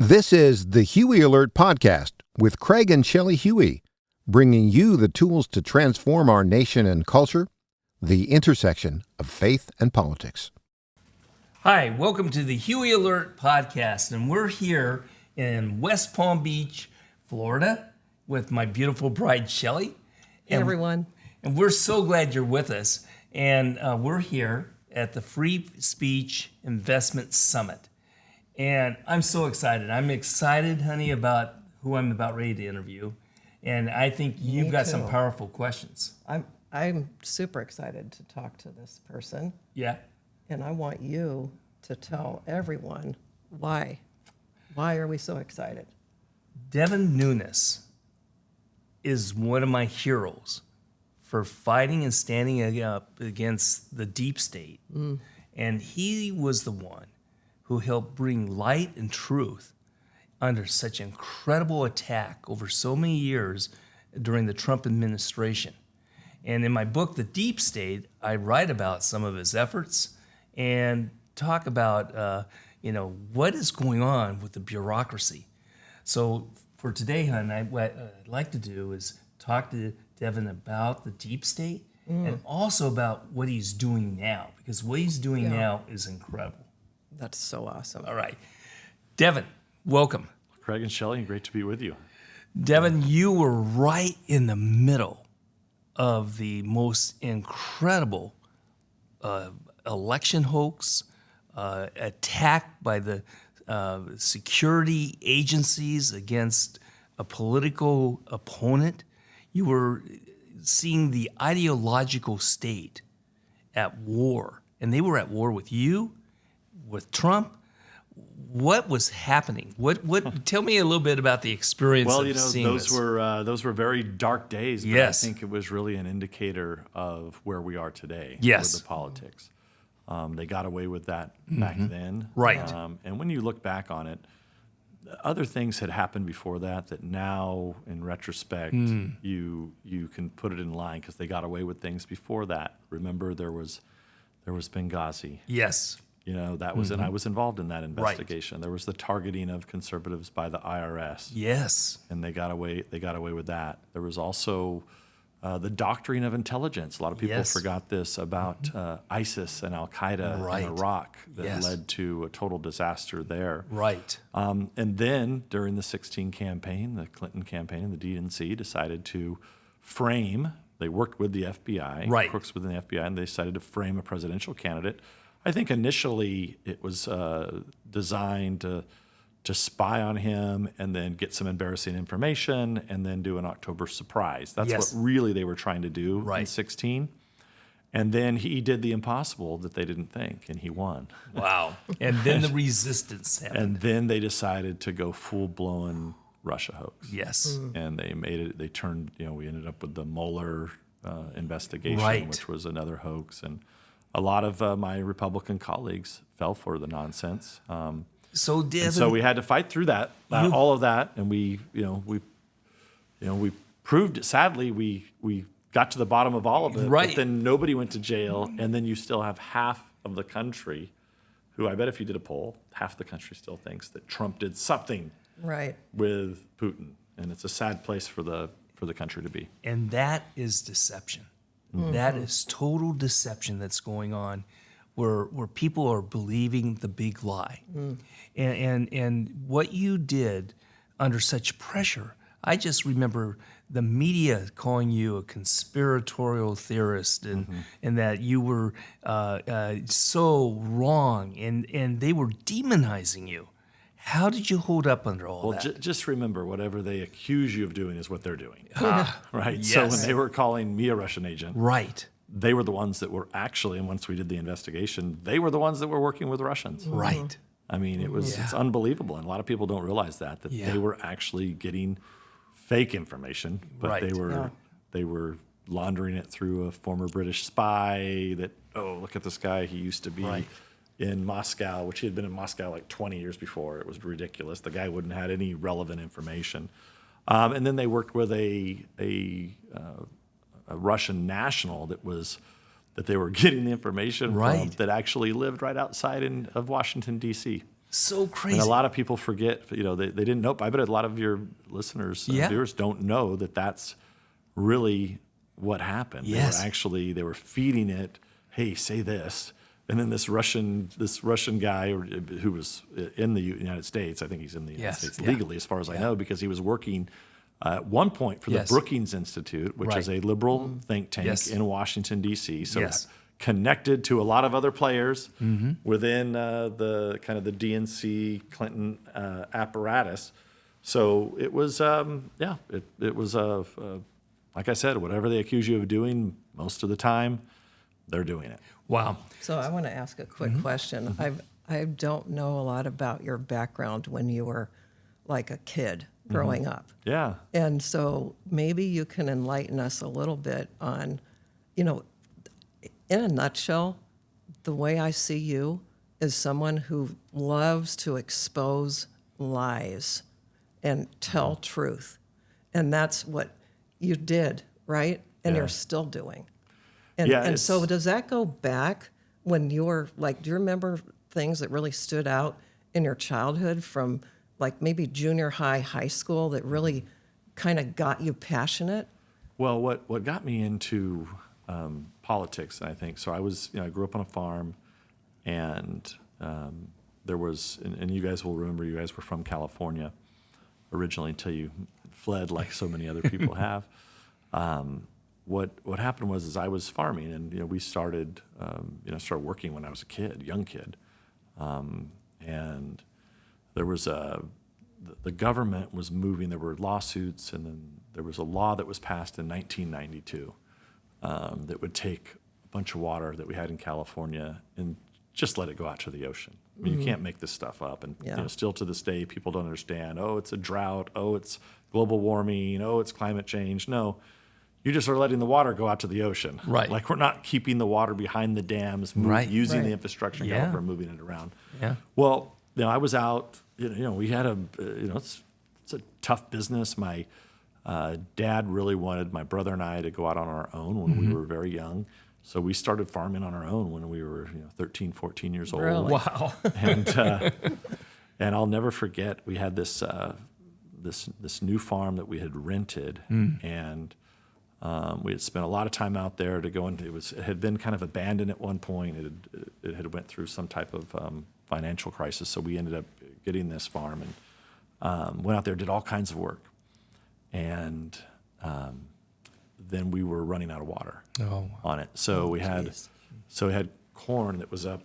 This is the Huey Alert Podcast with Craig and Shelley Huey, bringing you the tools to transform our nation and culture, the intersection of faith and politics. Hi, welcome to the Huey Alert Podcast, and we're here in West Palm Beach, Florida, with my beautiful bride, Shelley. Hey, everyone. And we're so glad you're with us, and we're here at the Free Speech Investment Summit. And I'm so excited. I'm excited, honey, about who I'm about ready to interview. And I think you've got some powerful questions. I'm super excited to talk to this person. Yeah. And I want you to tell everyone why. Why are we so excited? Devin Nunes is one of my heroes for fighting and standing up against the deep state. And he was the one who helped bring light and truth under such incredible attack over so many years during the Trump administration. And in my book, The Deep State, I write about some of his efforts and talk about, what is going on with the bureaucracy. So for today, hon, what I'd like to do is talk to Devin about the deep state and also about what he's doing now, because what he's doing now is incredible. That's so awesome. All right. Devin, welcome. Craig and Shelley, great to be with you. Devin, you were right in the middle of the most incredible election hoax, attack by the security agencies against a political opponent. You were seeing the ideological state at war, and they were at war with you, with Trump. What was happening? What? Tell me a little bit about the experience. Well, of seeing those this. those were very dark days. But Yes. I think it was really an indicator of where we are today. Yes. With the politics. They got away with that back then. Right. And when you look back on it, other things had happened before that now, in retrospect, you can put it in line because they got away with things before that. Remember, there was Benghazi. Yes. That was, and I was involved in that investigation. Right. There was the targeting of conservatives by the IRS. Yes. And they got away with that. There was also the doctrine of intelligence. A lot of people forgot this about ISIS and Al Qaeda in Iraq that led to a total disaster there. Right. And then during the 2016 campaign, the Clinton campaign, the DNC decided to frame. They worked with the FBI, crooks within the FBI, and they decided to frame a presidential candidate. I think initially it was designed to spy on him and then get some embarrassing information and then do an October surprise. That's what really they were trying to do in 2016. And then he did the impossible that they didn't think, and he won. Wow. And then the resistance happened. And then they decided to go full-blown Russia hoax. Yes. And they made it, they turned, we ended up with the Mueller investigation, which was another hoax. And a lot of my Republican colleagues fell for the nonsense. So Devin, so we had to fight through that, all of that, and we proved it. Sadly, we got to the bottom of all of it. But then nobody went to jail, and then you still have half of the country, who I bet if you did a poll, half the country still thinks that Trump did something with Putin, and it's a sad place for the country to be. And that is deception. That is total deception that's going on, where people are believing the big lie. And what you did under such pressure, I just remember the media calling you a conspiratorial theorist and that you were so wrong, and they were demonizing you. How did you hold up under all that? Well, just remember, whatever they accuse you of doing is what they're doing. Right? Yes. So when they were calling me a Russian agent, they were the ones that were actually, and once we did the investigation, they were the ones that were working with Russians. Right. I mean, it's unbelievable, and a lot of people don't realize that they were actually getting fake information, but they were laundering it through a former British spy that, look at this guy, he used to be in Moscow, which he had been in Moscow like 20 years before. It was ridiculous. The guy wouldn't have had any relevant information. And then they worked with a Russian national that they were getting the information from that actually lived right outside of Washington, D.C. So crazy. And a lot of people forget, they didn't know. I bet a lot of your listeners, viewers don't know that that's really what happened. Yes. They were feeding it, hey, say this. And then this Russian guy who was in the United States, I think he's in the United States legally, as far as I know, because he was working at one point for the Brookings Institute, which is a liberal think tank in Washington, D.C. So connected to a lot of other players within the kind of the DNC Clinton apparatus. So it was, it was, like I said, whatever they accuse you of doing, most of the time, they're doing it. Wow. So I want to ask a quick question. I don't know a lot about your background when you were like a kid growing up. Yeah. And so maybe you can enlighten us a little bit on, in a nutshell, the way I see you is someone who loves to expose lies and tell truth. And that's what you did, right? And you're still doing. And so does that go back when you were like, do you remember things that really stood out in your childhood from like maybe junior high, high school that really kind of got you passionate? Well, what got me into politics, I think, so I grew up on a farm, and there was, and you guys will remember, you guys were from California originally until you fled like so many other people have. What happened was I was farming, and we started working when I was a kid, young kid, and there was the government was moving. There were lawsuits, and then there was a law that was passed in 1992 that would take a bunch of water that we had in California and just let it go out to the ocean. I mean, you can't make this stuff up, and still to this day, people don't understand. Oh, it's a drought. Oh, it's global warming. Oh, it's climate change. No. You just are letting the water go out to the ocean. Right. Like we're not keeping the water behind the dams, using the infrastructure in California, moving it around. Yeah. Well, I was out, we had it's a tough business. My dad really wanted my brother and I to go out on our own when we were very young. So we started farming on our own when we were 13, 14 years old. Really? Wow. And I'll never forget, we had this new farm that we had rented, and we had spent a lot of time out there to go into. It had been kind of abandoned at one point. It had went through some type of financial crisis, so we ended up getting this farm and went out there, did all kinds of work, and then we were running out of water on it. So we had corn that was up,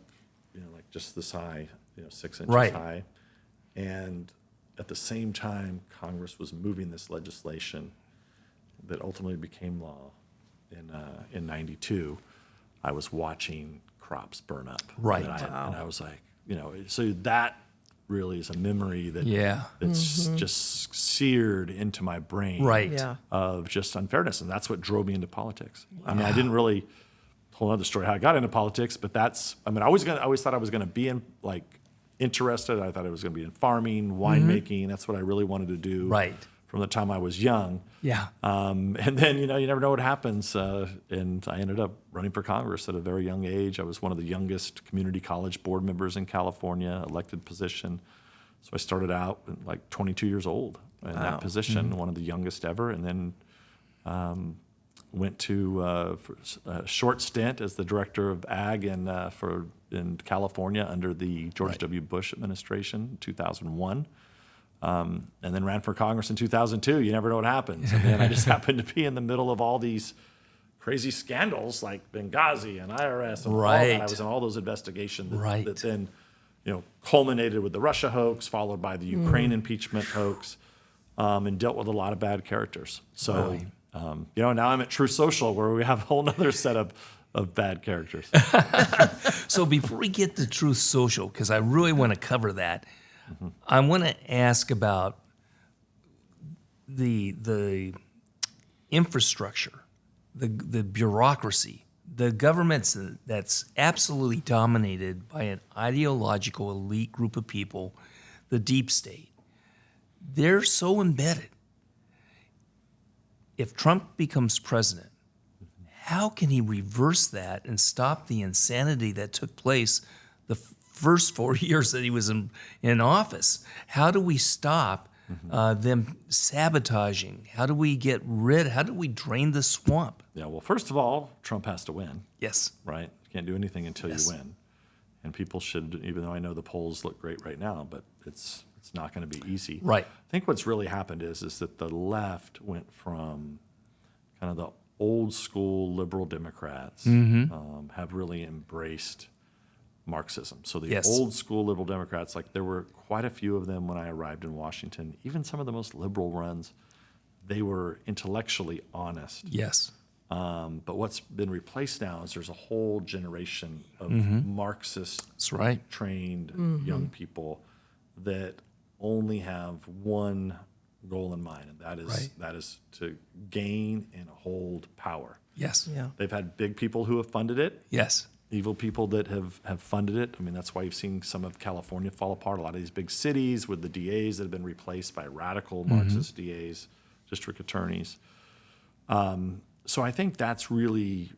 like just this high, 6 inches high, and at the same time, Congress was moving this legislation that ultimately became law in 92. I was watching crops burn up. Right. And I was like, so that really is a memory that's just seared into my brain of just unfairness. And that's what drove me into politics. I mean, I didn't really, whole other story how I got into politics, but I always thought I was going to be interested. I thought I was going to be in farming, winemaking. That's what I really wanted to do. Right. From the time I was young. Yeah. And then, you never know what happens. And I ended up running for Congress at a very young age. I was one of the youngest community college board members in California, elected position. So I started out like 22 years old in that position, one of the youngest ever. And then went to for a short stint as the director of ag in California under the George W. Bush administration in 2001. And then ran for Congress in 2002. You never know what happens. And then I just happened to be in the middle of all these crazy scandals like Benghazi and IRS and all that. I was in all those investigations that then, culminated with the Russia hoax, followed by the Ukraine impeachment hoax, and dealt with a lot of bad characters. So, now I'm at True Social, where we have a whole other set of bad characters. So before we get to True Social, because I really want to cover that, I want to ask about the infrastructure, the bureaucracy, the government that's absolutely dominated by an ideological elite group of people, the deep state. They're so embedded. If Trump becomes president, how can he reverse that and stop the insanity that took place the first 4 years that he was in office. How do we stop them sabotaging? How do we how do we drain the swamp? Yeah, well, first of all, Trump has to win. Yes. Right? You can't do anything until you win. And people should, even though I know the polls look great right now, but it's not going to be easy. Right. I think what's really happened is that the left went from kind of the old school liberal Democrats have really embraced Marxism. So the old school liberal Democrats, like there were quite a few of them when I arrived in Washington, even some of the most liberal ones, they were intellectually honest. Yes. But what's been replaced now is there's a whole generation of Marxist trained young people that only have one goal in mind, and that is to gain and hold power. Yes. Yeah. They've had big people who have funded it. Yes. Evil people that have funded it. I mean, that's why you've seen some of California fall apart. A lot of these big cities with the DAs that have been replaced by radical Marxist DAs, district attorneys. So I think that's really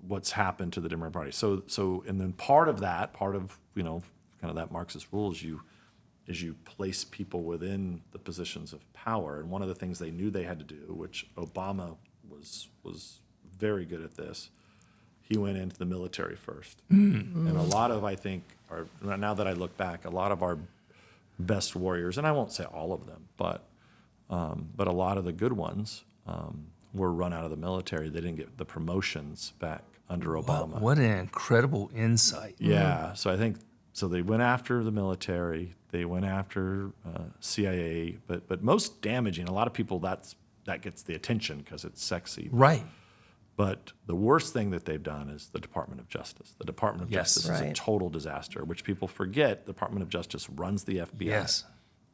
what's happened to the Democratic Party. So and then part of kind of that Marxist rule is you place people within the positions of power. And one of the things they knew they had to do, which Obama was very good at this, he went into the military first. And a lot of, I think, now that I look back, a lot of our best warriors, and I won't say all of them, but a lot of the good ones were run out of the military. They didn't get the promotions back under Obama. What an incredible insight. Yeah, so I think, so they went after the military, they went after CIA, but most damaging, a lot of people, that gets the attention because it's sexy. Right. But the worst thing that they've done is the Department of Justice. The Department of Justice is a total disaster, which people forget. The Department of Justice runs the FBI. Yes.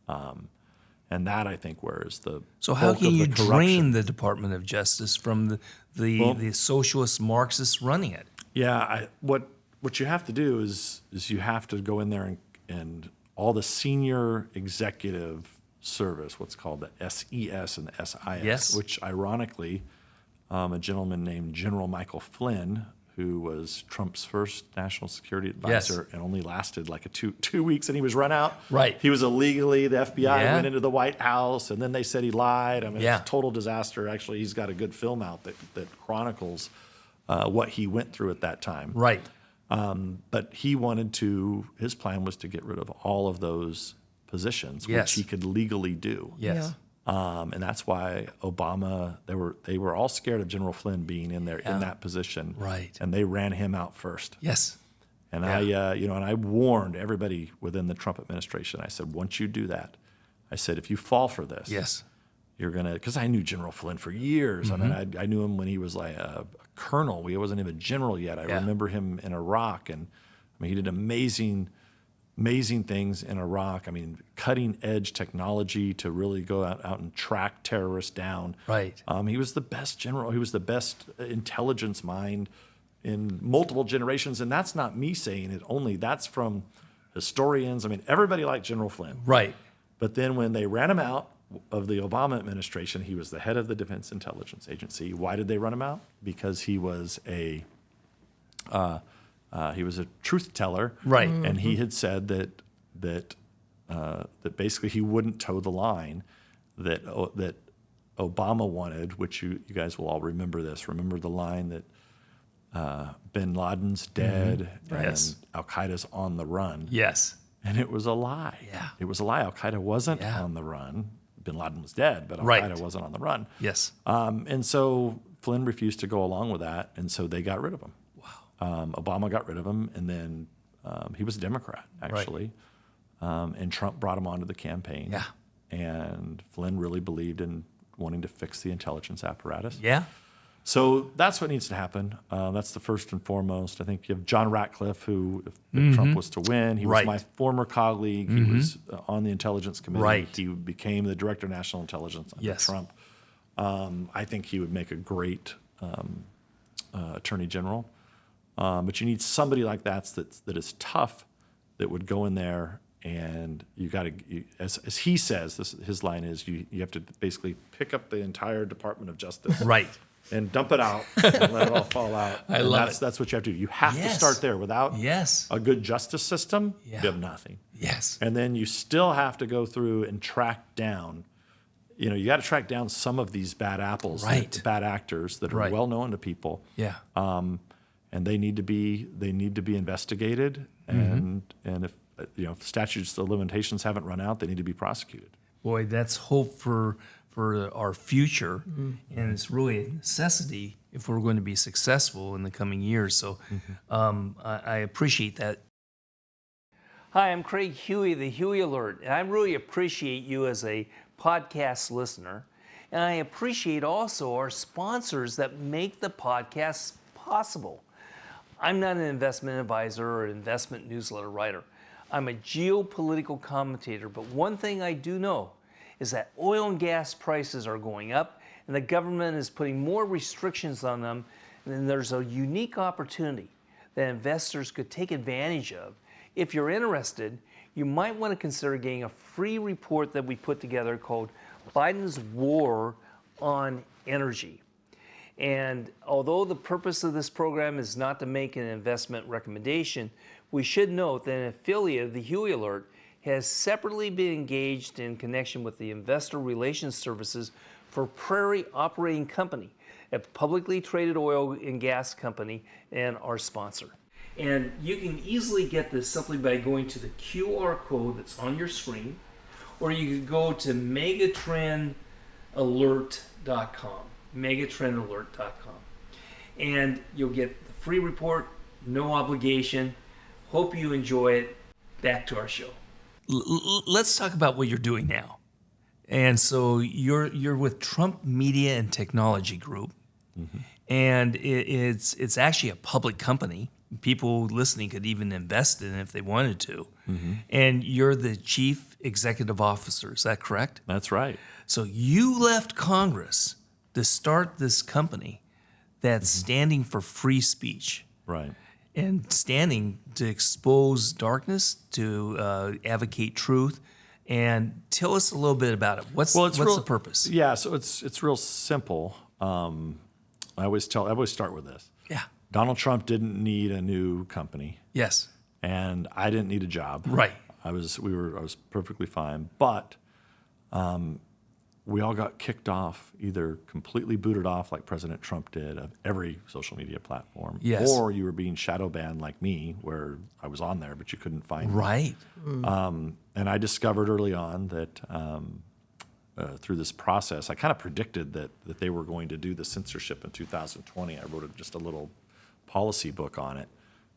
And that, I think, where is the So how bulk can of you the corruption. drain the Department of Justice from the socialist Marxists running it? Yeah, what you have to do is you have to go in there and all the senior executive service, what's called the SES and the SIS, which ironically, a gentleman named General Michael Flynn, who was Trump's first national security advisor and only lasted like two weeks, and he was run out. Right. He was illegally, the FBI went into the White House, and then they said he lied. I mean, it's a total disaster. Actually, he's got a good film out that chronicles what he went through at that time. Right. But his plan was to get rid of all of those positions, which he could legally do. Yes. And that's why Obama, they were all scared of General Flynn being in there in that position. Right. And they ran him out first. Yes. And I warned everybody within the Trump administration. I said, once you do that, I said, if you fall for this, you're gonna, because I knew General Flynn for years. I mean, I knew him when he was like a colonel. He wasn't even a general yet. I remember him in Iraq, and I mean, he did amazing things in Iraq. I mean, cutting edge technology to really go out and track terrorists down. Right. He was the best general. He was the best intelligence mind in multiple generations. And that's not me saying it only. That's from historians. I mean, everybody liked General Flynn. Right. But then when they ran him out of the Obama administration, he was the head of the Defense Intelligence Agency. Why did they run him out? Because he was a truth teller, right? And he had said that basically he wouldn't toe the line that Obama wanted, which you guys will all remember this. Remember the line that Bin Laden's dead and Al Qaeda's on the run. Yes, and it was a lie. Yeah, it was a lie. Al Qaeda wasn't on the run. Bin Laden was dead, but Al Qaeda wasn't on the run. Yes, and so Flynn refused to go along with that, and so they got rid of him. Obama got rid of him, and then he was a Democrat, actually. And Trump brought him onto the campaign. Yeah. And Flynn really believed in wanting to fix the intelligence apparatus. Yeah. So that's what needs to happen. That's the first and foremost. I think you have John Ratcliffe, who, if Trump was to win, he was my former colleague. He was on the Intelligence Committee. Right. He became the Director of National Intelligence under Trump. I think he would make a great Attorney General. But you need somebody like that is tough, that would go in there, and you got to, as he says, his line is, you have to basically pick up the entire Department of Justice, right, and dump it out and let it all fall out. I love it. That's what you have to do. You have to start there. Without a good justice system, you have nothing. Yes. And then you still have to go through and track down. You got to track down some of these bad apples, the bad actors that are well known to people. Yeah. And they need to be investigated. And if statutes of limitations haven't run out, they need to be prosecuted. Boy, that's hope for our future, and it's really a necessity if we're going to be successful in the coming years. So I appreciate that. Hi, I'm Craig Huey, the Huey Alert, and I really appreciate you as a podcast listener. And I appreciate also our sponsors that make the podcasts possible. I'm not an investment advisor or investment newsletter writer. I'm a geopolitical commentator, but one thing I do know is that oil and gas prices are going up and the government is putting more restrictions on them, and then there's a unique opportunity that investors could take advantage of. If you're interested, you might want to consider getting a free report that we put together called Biden's War on Energy. And although the purpose of this program is not to make an investment recommendation, we should note that an affiliate of the Huey Alert has separately been engaged in connection with the Investor Relations Services for Prairie Operating Company, a publicly traded oil and gas company and our sponsor. And you can easily get this simply by going to the QR code that's on your screen, or you can go to megatrendalert.com, megatrendalert.com. And you'll get the free report, no obligation. Hope you enjoy it. Back to our show. Let's talk about what you're doing now. And so you're with Trump Media and Technology Group, and it's actually a public company. People listening could even invest in it if they wanted to. And you're the chief executive officer. Is that correct? That's right. So you left Congress to start this company that's standing for free speech. Right. And standing to expose darkness, to advocate truth. And tell us a little bit about it. What's the purpose? Yeah, so it's real simple. I always start with this. Yeah. Donald Trump didn't need a new company. Yes. And I didn't need a job. Right. I was perfectly fine. But we all got kicked off, either completely booted off like President Trump did of every social media platform, or you were being shadow banned like me, where I was on there but you couldn't find me. Right. And I discovered early on that through this process, I kind of predicted that they were going to do the censorship in 2020. I wrote just a little policy book on it,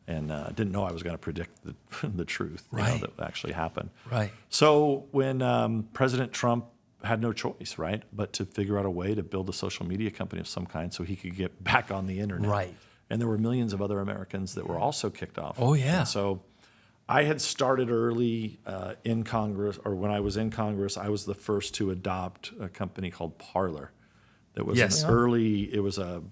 and didn't know I was going to predict the truth that actually happened. Right. So when President Trump had no choice, right, but to figure out a way to build a social media company of some kind so he could get back on the internet. Right. And there were millions of other Americans that were also kicked off. Oh, yeah. And so I had started early in Congress, or when I was in Congress, I was the first to adopt a company called Parler. That was an early. It was a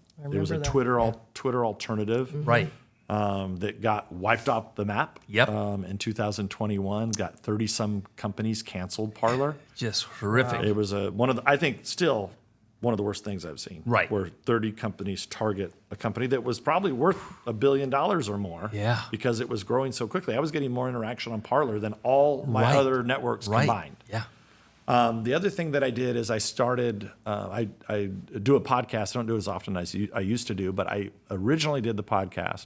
Twitter alternative. Right. That got wiped off the map. Yep. In 2021, got 30-some companies canceled Parler. Just horrific. It was still one of the worst things I've seen. Right. Where 30 companies target a company that was probably worth $1 billion or more. Yeah. Because it was growing so quickly. I was getting more interaction on Parler than all my other networks combined. Yeah. The other thing that I did is I started, I do a podcast. I don't do it as often as I used to do, but I originally did the podcast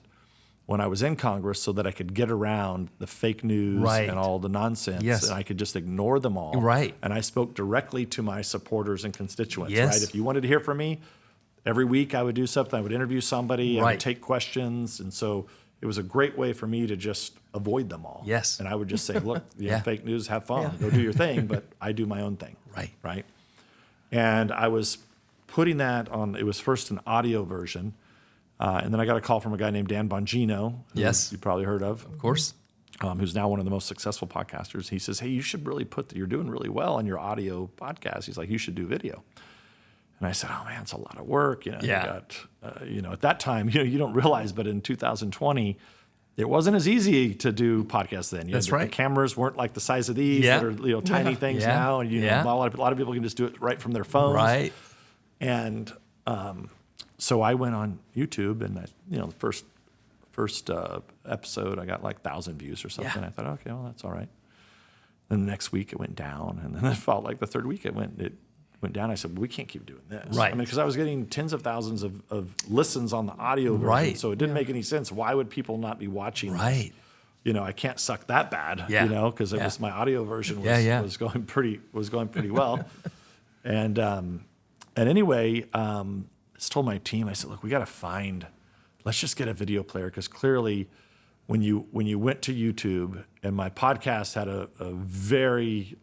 when I was in Congress so that I could get around the fake news and all the nonsense, and I could just ignore them all. Right. And I spoke directly to my supporters and constituents. Yes. Right. If you wanted to hear from me, every week I would do something. I would interview somebody. I would take questions, and so it was a great way for me to just avoid them all. Yes. And I would just say, look, fake news, have fun, go do your thing, but I do my own thing. Right. Right. And I was putting that on. It was first an audio version. And then I got a call from a guy named Dan Bongino, who you probably heard of. Of course. Who's now one of the most successful podcasters. He says, hey, you should really you're doing really well on your audio podcast. He's like, you should do video. And I said, oh, man, it's a lot of work. You got, at that time, you don't realize, but in 2020, it wasn't as easy to do podcasts then. That's right. The cameras weren't like the size of these that are tiny things now. And a lot of people can just do it right from their phones. Right. And So I went on YouTube, and the first episode I got like 1,000 views or something. Yeah. I thought, okay, well, that's all right. Then the next week it went down, and then it felt like the third week it went down. I said, well, we can't keep doing this. Right. I mean, because I was getting tens of thousands of listens on the audio version, Right. so it didn't make any sense. Why would people not be watching this? Right. I can't suck that bad, Yeah. because it was my audio version was going pretty well. And anyway, I just told my team, I said, look, we got to let's just get a video player, because clearly when you went to YouTube, and my podcast had a very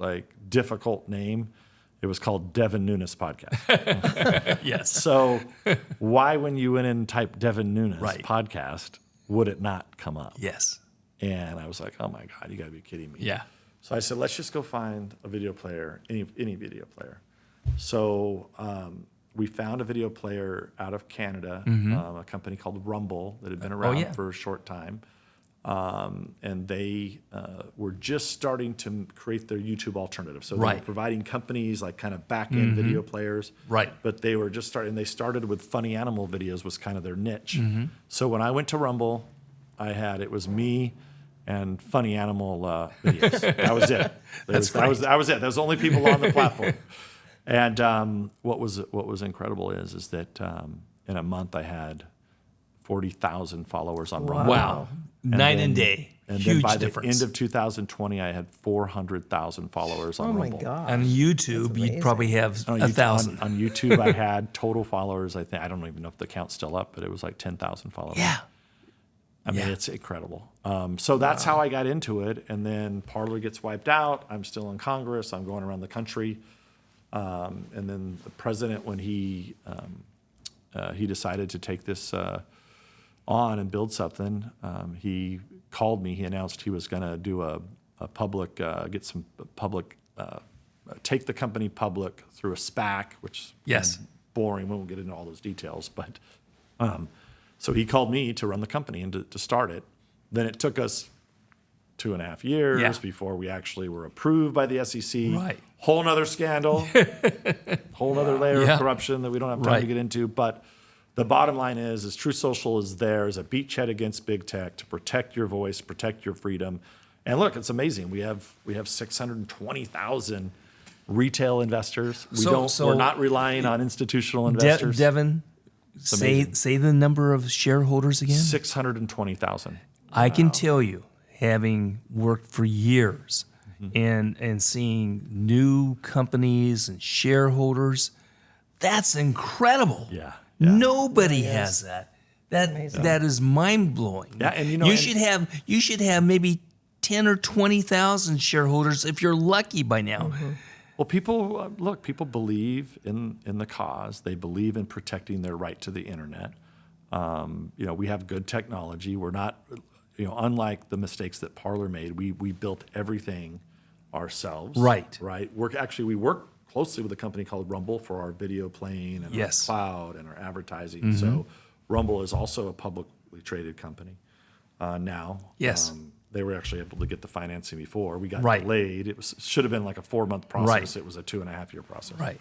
difficult name. It was called Devin Nunes Podcast. Yes. So why, when you went in and typed Devin Nunes Right. Podcast, would it not come up? Yes. And I was like, oh my God, you got to be kidding me. Yeah. So I said, let's just go find a video player, any video player. So we found a video player out of Canada, a company called Rumble that had been around for a short time. And they were just starting to create their YouTube alternative. So they were providing companies like kind of back-end video players. Right. But they were just starting. They started with funny animal videos was kind of their niche. So when I went to Rumble, it was me and funny animal videos. That was it. That was it. That was the only people on the platform. And what was incredible is that in a month I had 40,000 followers on Rumble. Wow. Night and day. And Huge then by difference. the end of 2020, I had 400,000 followers on Rumble. Oh my God. On YouTube, you'd probably have 1,000. On YouTube, I had total followers. I don't even know if the count's still up, but it was like 10,000 followers. Yeah. I mean, it's incredible. So that's how I got into it. And then Parler gets wiped out. I'm still in Congress. I'm going around the country. And then the president, when he decided to take this on and build something, he called me. He announced he was going to do a public, take the company public through a SPAC, which is boring. We won't get into all those details. But so he called me to run the company and to start it. Then it took us 2.5 years before we actually were approved by the SEC. Right. Whole nother scandal, whole nother layer of corruption that we don't have time to get into. But the bottom line is Truth Social is there as a beachhead against big tech to protect your voice, protect your freedom. And look, it's amazing. We have 620,000 retail investors. We're not relying on institutional investors. Devin, say the number of shareholders again. 620,000. I can tell you, having worked for years and seeing new companies and shareholders, that's incredible. Yeah. Nobody has that. That is mind blowing. Yeah, and you should have maybe 10 or 20,000 shareholders if you're lucky by now. Well, people believe in the cause. They believe in protecting their right to the internet. We have good technology. We're not, unlike the mistakes that Parler made. We built everything ourselves. Right. We work closely with a company called Rumble for our video playing and our cloud and our advertising. So Rumble is also a publicly traded company now. Yes. They were actually able to get the financing before. We got delayed. It should have been like a 4-month process. It was a 2.5-year process. Right.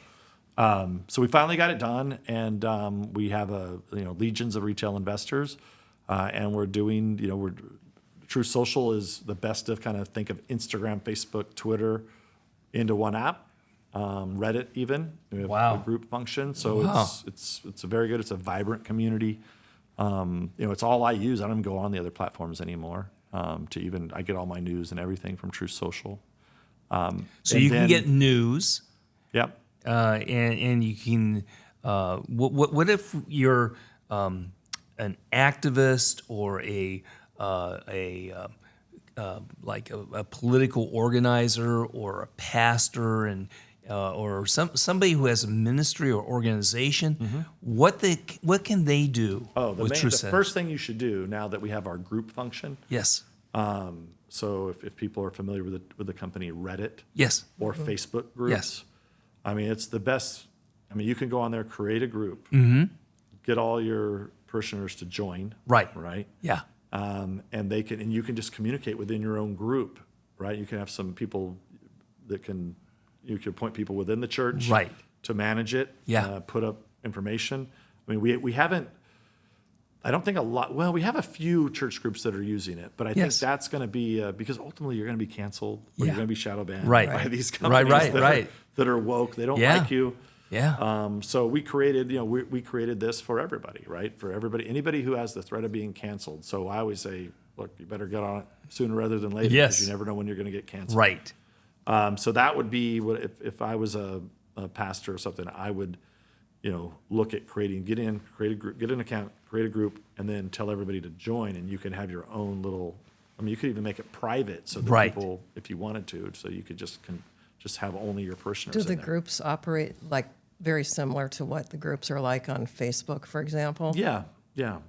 So we finally got it done, and we have legions of retail investors, and we're doing Truth Social is the best of kind of think of Instagram, Facebook, Twitter into one app. Reddit even. We have a group function, so it's a very good. It's a vibrant community. It's all I use. I don't even go on the other platforms anymore. I get all my news and everything from Truth Social. So you can get news. Yep. And you can. What if you're an activist or a political organizer or a pastor and or somebody who has a ministry or organization? What can they do? The first thing you should do now that we have our group function. Yes. So if people are familiar with the company Reddit. Yes. Or Facebook groups. Yes. I mean, it's the best. I mean, you can go on there, create a group, get all your parishioners to join. Right. Yeah. And you can just communicate within your own group, right? You can have some people that you can appoint people within the church to manage it, put up information. I mean, we haven't. I don't think a lot. Well, we have a few church groups that are using it, but I think that's going to be because ultimately you're going to be canceled or you're going to be shadow banned by these companies that are woke. They don't like you. Yeah. So we created, we created this for everybody, right? For everybody, anybody who has the threat of being canceled. So I always say, look, you better get on it sooner rather than later because you never know when you're going to get canceled. Right. So that would be what if I was a pastor or something, I would, look at get an account, create a group, and then tell everybody to join, and you can have your own little. I mean, you could even make it private so that people, if you wanted to, so you could just have only your parishioners. Do the groups operate like very similar to what the groups are like on Facebook, for example? Yeah,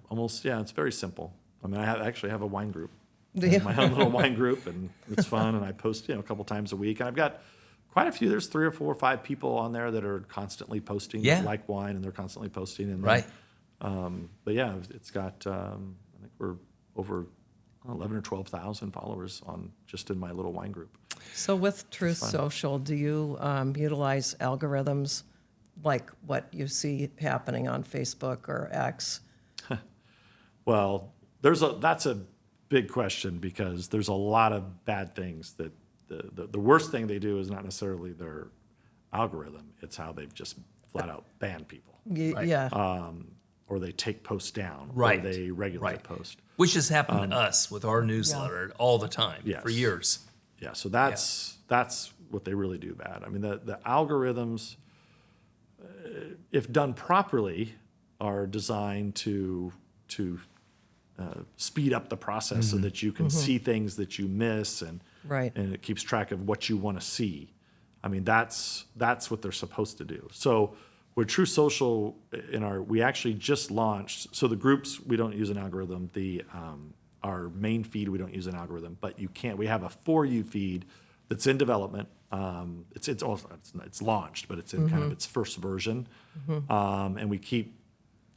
almost. Yeah, it's very simple. I mean, I actually have a wine group, my own little wine group, and it's fun. And I post, a couple times a week, and I've got quite a few. There's 3 or 4 or 5 people on there that are constantly posting. That like wine, and they're constantly posting. And but yeah, it's got. I think we're over 11 or 12,000 followers just in my little wine group. So with Truth Social, do you utilize algorithms like what you see happening on Facebook or X? Well, that's a big question because there's a lot of bad things that the worst thing they do is not necessarily their algorithm. It's how they've just flat out banned people. Yeah. Or they take posts down. Right. Or they regulate post. Which has happened to us with our newsletter all the time for years. Yeah. So that's what they really do bad. I mean, the algorithms, if done properly, are designed to speed up the process so that you can see things that you miss and it keeps track of what you want to see. I mean, that's what they're supposed to do. So with True Social, we actually just launched. So the groups, we don't use an algorithm. Our main feed, we don't use an algorithm, but we have a For You feed that's in development. It's launched, but it's in kind of its first version, and we keep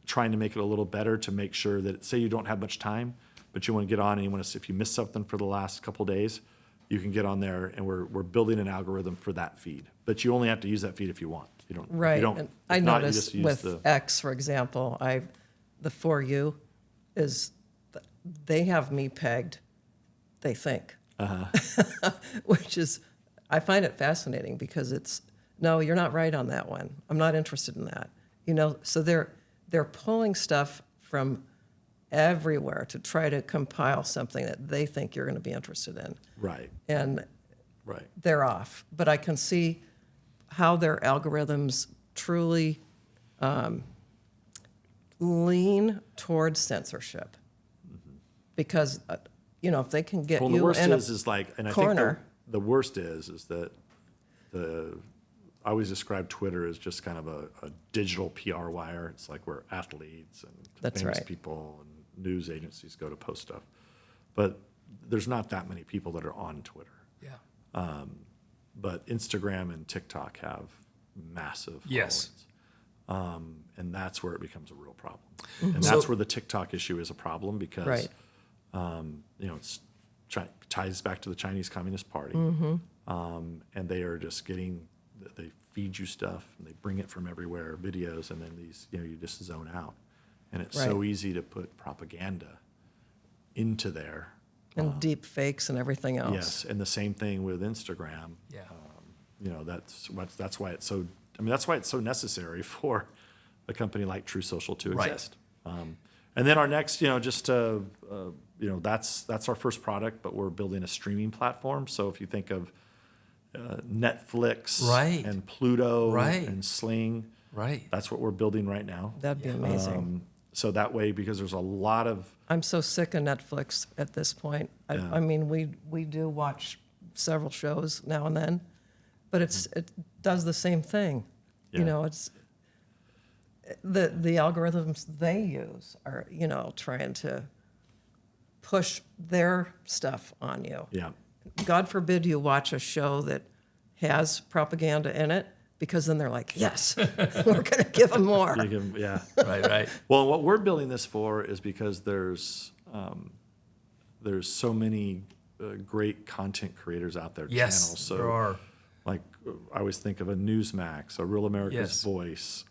trying to make it a little better to make sure that, say you don't have much time, but you want to get on and you want to see if you missed something for the last couple of days, you can get on there, and we're building an algorithm for that feed. But you only have to use that feed if you want. You don't. Right. You don't, and I not, noticed with X, for example, the For You is they have me pegged. They think, which is I find it fascinating because no, you're not right on that one. I'm not interested in that. So they're pulling stuff from everywhere to try to compile something that they think you're going to be interested in. Right. And they're off. But I can see how their algorithms truly lean towards censorship. Because, if they can get you in a corner. The worst is like, and I think the worst is that I always describe Twitter as just kind of a digital PR wire. It's like where athletes and famous people and news agencies go to post stuff. But there's not that many people that are on Twitter. Yeah. But Instagram and TikTok have massive followings. And that's where it becomes a real problem. And that's where the TikTok issue is a problem because, it's ties back to the Chinese Communist Party. And they are just they feed you stuff and they bring it from everywhere, videos, and then these, you just zone out. And it's so easy to put propaganda into there. And deep fakes and everything else. Yes, and the same thing with Instagram. Yeah. That's why it's so. I mean, that's why it's so necessary for a company like True Social to exist. And then our next, that's our first product, but we're building a streaming platform. So if you think of Netflix and Pluto and Sling, that's what we're building right now. That'd be amazing. So that way, because there's a lot of... I'm so sick of Netflix at this point. I mean, we do watch several shows now and then, but it does the same thing. It's the algorithms they use are, trying to push their stuff on you. Yeah. God forbid you watch a show that has propaganda in it, because then they're like, yes, we're going to give them more. Right. Well, what we're building this for is because there's so many great content creators out there. Yes, channels. So there are. Like I always think of a Newsmax, a Real America's Yes. Voice,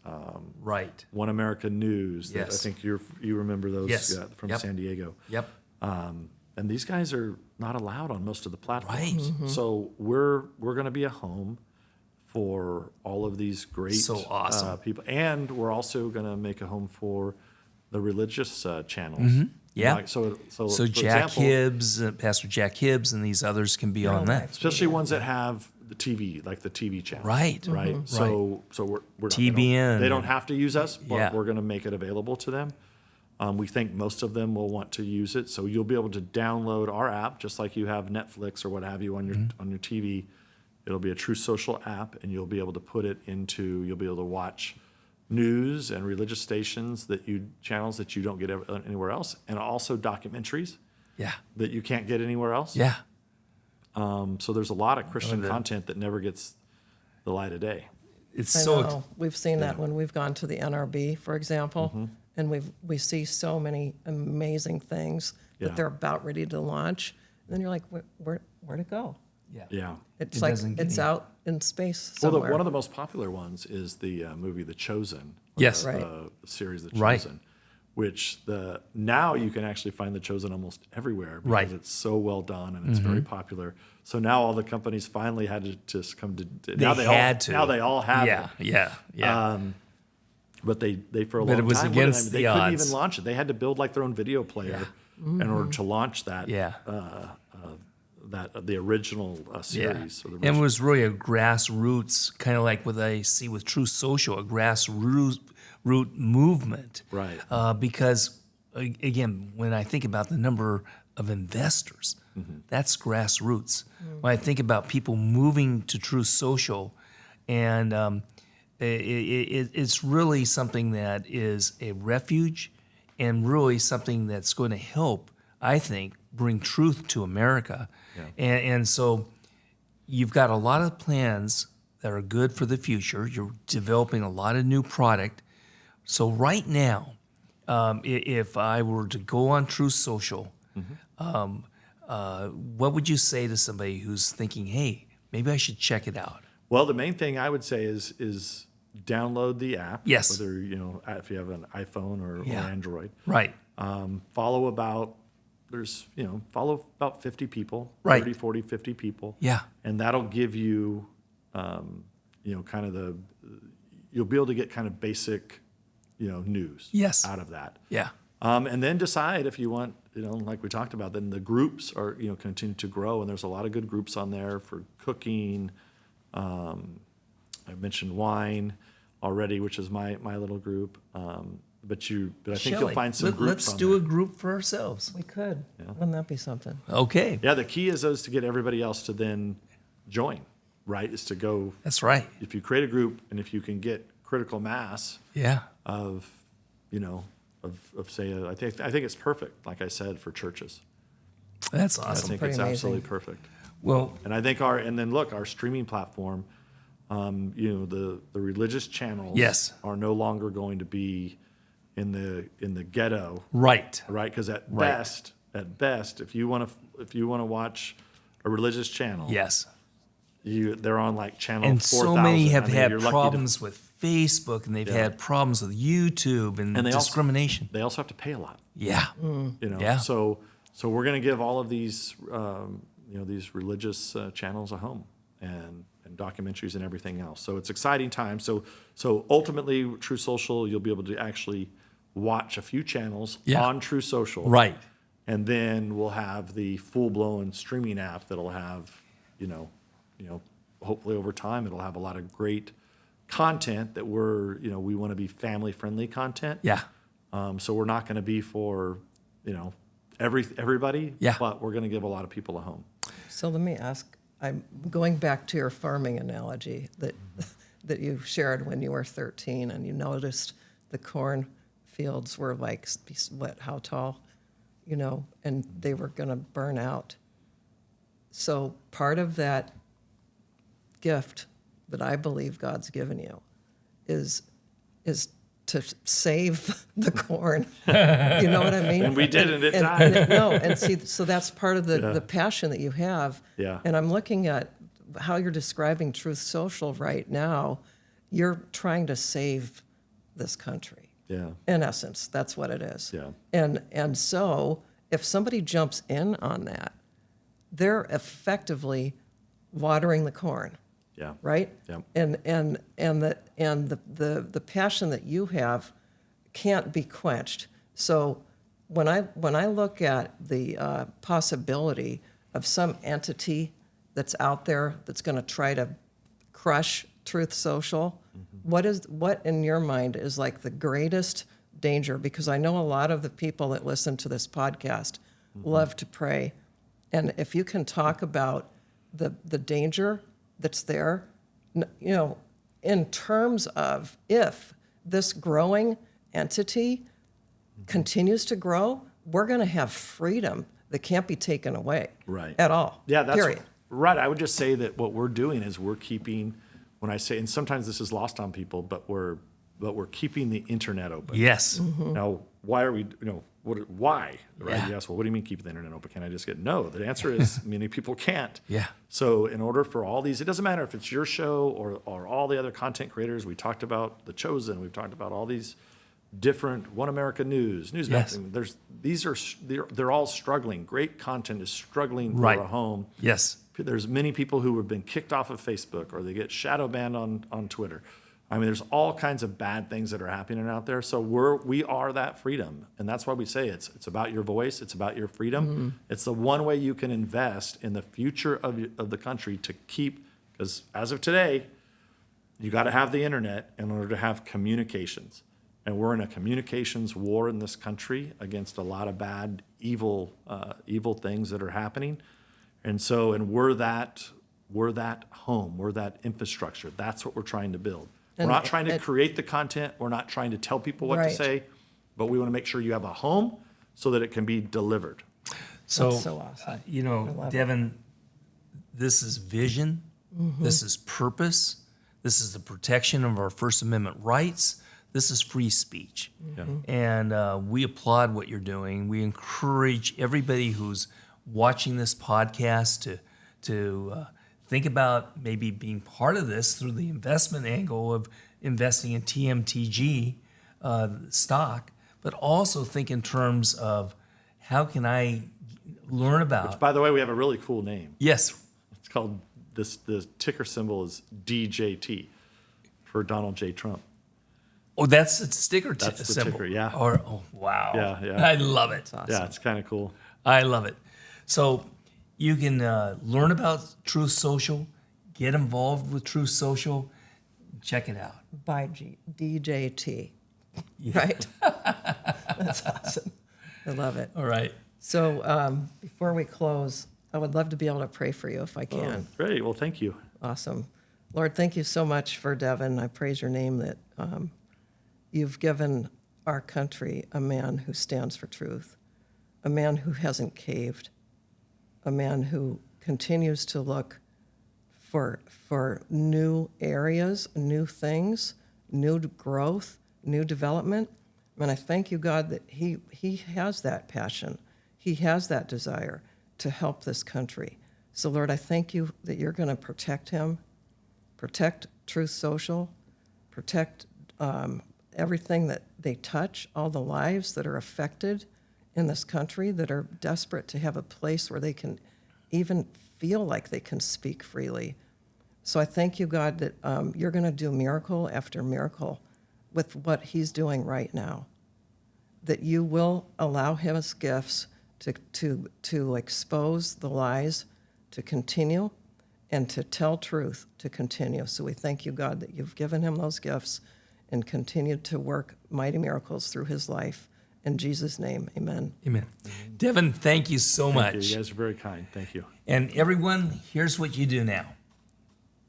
Right. One America News. That Yes. I think you remember those Yes. from Yep. San Diego. Yep. And these guys are not allowed on most of the platforms. Right. Mm-hmm. So we're going to be a home for all of these great So awesome. people, and we're also going to make a home for the religious channels. Yeah. Like, so So for Jack example, Hibbs, Pastor Jack Hibbs, and these others can be on that. especially ones that have the TV, like the TV channel. Right. Right. So we're not, TBN. they don't have to use us, but Yeah. we're going to make it available to them. We think most of them will want to use it, so you'll be able to download our app just like you have Netflix or what have you on your TV. It'll be a True Social app, and you'll be able to put it into. You'll be able to watch news and religious stations channels that you don't get anywhere else, and also documentaries Yeah. that you can't get anywhere else. Yeah. So there's a lot of Christian content that never gets the light of day. It's I so know. We've seen that when we've gone to the NRB, for example, Mm-hmm. and we see so many amazing things Yeah. that they're about ready to launch. And then you're like, where'd it go? Yeah. It's It like doesn't get it's any- out in space Well, somewhere. one of the most popular ones is the movie The Chosen. Yes. Right. The series The Right. Chosen, which now you can actually find The Chosen almost everywhere because Right. it's so well done and it's very popular. So now all the companies finally had to just come to. Now they all have Yeah. it. Yeah. But they for a But long it was time against they the couldn't odds. even launch it. They had to build like their own video player in order to launch that. Yeah. The original series. Or the And it was really a grassroots, kind of like what I see with True Social, a grassroots movement. Right. Because, again, when I think about the number of investors, that's grassroots. When I think about people moving to True Social, and it's really something that is a refuge and really something that's going to help, I think, bring truth to America. And so you've got a lot of plans that are good for the future. You're developing a lot of new product. So right now, if I were to go on True Social, what would you say to somebody who's thinking, hey, maybe I should check it out? Well, the main thing I would say is download the app. Yes. Whether if you have an iPhone or Android. Right. Follow about 50 people, Right. 30, 40, 50 people. Yeah. And that'll give you, kind of you'll be able to get kind of basic, news. Yes. Out of that. Yeah. And then decide if you want, like we talked about, then the groups are, continue to grow. And there's a lot of good groups on there for cooking. I mentioned wine already, which is my little group. But I think you'll find some groups Let's on do there. a group for ourselves. We could. Wouldn't that be something? Okay. Yeah, the key is to get everybody else to then join, right? Is to go, That's right. if you create a group and if you can get critical mass Yeah. of say, I think it's perfect, like I said, for churches. That's I awesome. think pretty it's amazing. absolutely perfect. Well, And I think our streaming platform, the religious channels Yes. are no longer going to be in the ghetto, right. right? Because at Right. best, if you want to watch a religious channel, Yes. they're on like channel And 4,000. so many have I mean, had you're lucky problems with Facebook, and they've had problems with YouTube and And they also- discrimination. they also have to pay a lot. Yeah. Yeah. So we're going to give all of these these religious channels a home and documentaries and everything else. So it's exciting times. So ultimately, True Social, you'll be able to actually watch a few channels Yeah. on True Social. Right. And then we'll have the full-blown streaming app that'll have, hopefully over time it'll have a lot of great content that we want to be family-friendly content. Yeah. So we're not going to be for, everybody. Yeah. But we're going to give a lot of people a home. So let me ask, I'm going back to your farming analogy that you shared when you were 13 and you noticed the corn fields were like, how tall, and they were going to burn out. So part of that gift that I believe God's given you is to save the corn. You know what I mean? And we did, and it died. And see, so that's part of the passion that you have. Yeah. And I'm looking at how you're describing Truth Social right now, you're trying to save this country. Yeah. In essence, that's what it is. Yeah. And so if somebody jumps in on that, they're effectively watering the corn. Yeah. Right? Yeah. And the passion that you have can't be quenched. So when I look at the possibility of some entity that's out there that's going to try to crush Truth Social, what in your mind is like the greatest danger? Because I know a lot of the people that listen to this podcast love to pray, and if you can talk about the danger that's there, in terms of if this growing entity continues to grow, we're going to have freedom that can't be taken away at all. Yeah, that's period. Right. I would just say that what we're doing is we're keeping, when I say, and sometimes this is lost on people, but we're keeping the internet open. Yes. Now, why are we, why? Right? Yeah. Yes. Well, what do you mean keep the internet open? Can I just get no? The answer is many people can't. Yeah. So in order for all these, it doesn't matter if it's your show or all the other content creators. We talked about The Chosen. We've talked about all these different One America News. Yes. They're all struggling. Great content is struggling for Right. a home. Yes. There's many people who have been kicked off of Facebook or they get shadow banned on Twitter. I mean, there's all kinds of bad things that are happening out there. So we are that freedom. And that's why we say it's about your voice. It's about your freedom. It's the one way you can invest in the future of the country to keep, because as of today, you got to have the internet in order to have communications. And we're in a communications war in this country against a lot of bad, evil things that are happening. And so, we're that home, we're that infrastructure. That's what we're trying to build. We're not trying to create the content. We're not trying to tell people what to Right. say, but we want to make sure you have a home so that it can be delivered. So, That's so awesome. Devin, this is vision. This is purpose. This is the protection of our First Amendment rights. This is free speech. And we applaud what you're doing. We encourage everybody who's watching this podcast to think about maybe being part of this through the investment angle of investing in TMTG stock, but also think in terms of how can I learn about. By the way, we have a really cool name. Yes. It's called, the ticker symbol is DJT for Donald J. Trump. Oh, that's a sticker That's the symbol. ticker, yeah. Oh, wow. Yeah. I love it. Awesome. Yeah, it's kind of cool. I love it. So you can learn about Truth Social, get involved with Truth Social, check it out. By DJT. Right? That's awesome. I love it. All right. So before we close, I would love to be able to pray for you if I can. Great. Well, thank you. Awesome. Lord, thank you so much for Devin. I praise your name that you've given our country a man who stands for truth, a man who hasn't caved, a man who continues to look for new areas, new things, new growth, new development. And I thank you, God, that he has that passion. He has that desire to help this country. So, Lord, I thank you that you're going to protect him, protect Truth Social, protect everything that they touch, all the lives that are affected in this country that are desperate to have a place where they can even feel like they can speak freely. So I thank you, God, that you're going to do miracle after miracle with what he's doing right now, that you will allow his gifts to expose the lies, to continue, and to tell truth to continue. So we thank you, God, that you've given him those gifts and continued to work mighty miracles through his life. In Jesus' name, amen. Amen. Devin, thank you so much. Thank you. You guys are very kind. Thank you. And everyone, here's what you do now.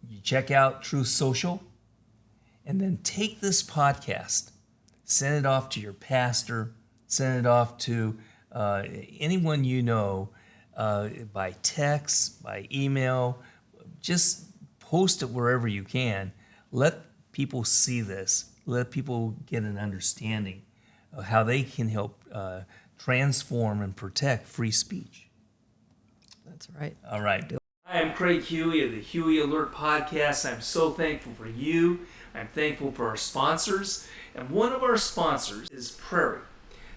You check out Truth Social, and then take this podcast, send it off to your pastor, send it off to anyone you know, by text, by email. Just post it wherever you can. Let people see this. Let people get an understanding of how they can help transform and protect free speech. That's right. All right. Hi, I'm Craig Huey of the Huey Alert Podcast. I'm so thankful for you. I'm thankful for our sponsors. And one of our sponsors is Prairie.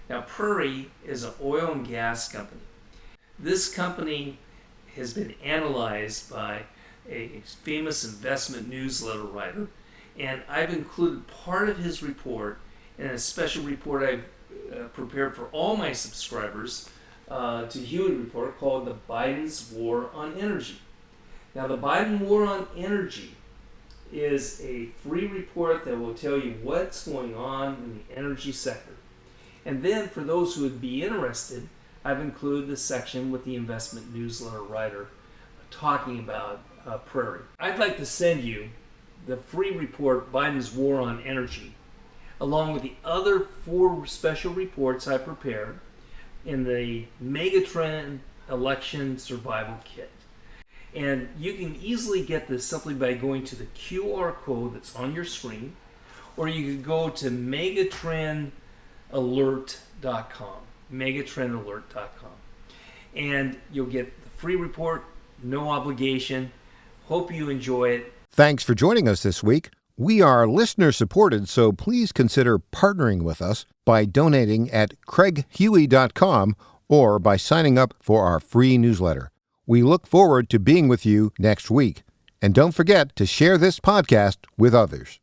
Now, Prairie is an oil and gas company. This company has been analyzed by a famous investment newsletter writer, and I've included part of his report in a special report I've prepared for all my subscribers to Huey Report called The Biden's War on Energy. Now, the Biden War on Energy is a free report that will tell you what's going on in the energy sector. And then for those who would be interested, I've included the section with the investment newsletter writer talking about Prairie. I'd like to send you the free report, Biden's War on Energy, along with the other 4 special reports I prepared in the Megatrend Election Survival Kit. And you can easily get this simply by going to the QR code that's on your screen, or you can go to megatrendalert.com, megatrendalert.com. And you'll get the free report, no obligation. Hope you enjoy it. Thanks for joining us this week. We are listener-supported, so please consider partnering with us by donating at craighuey.com or by signing up for our free newsletter. We look forward to being with you next week. And don't forget to share this podcast with others.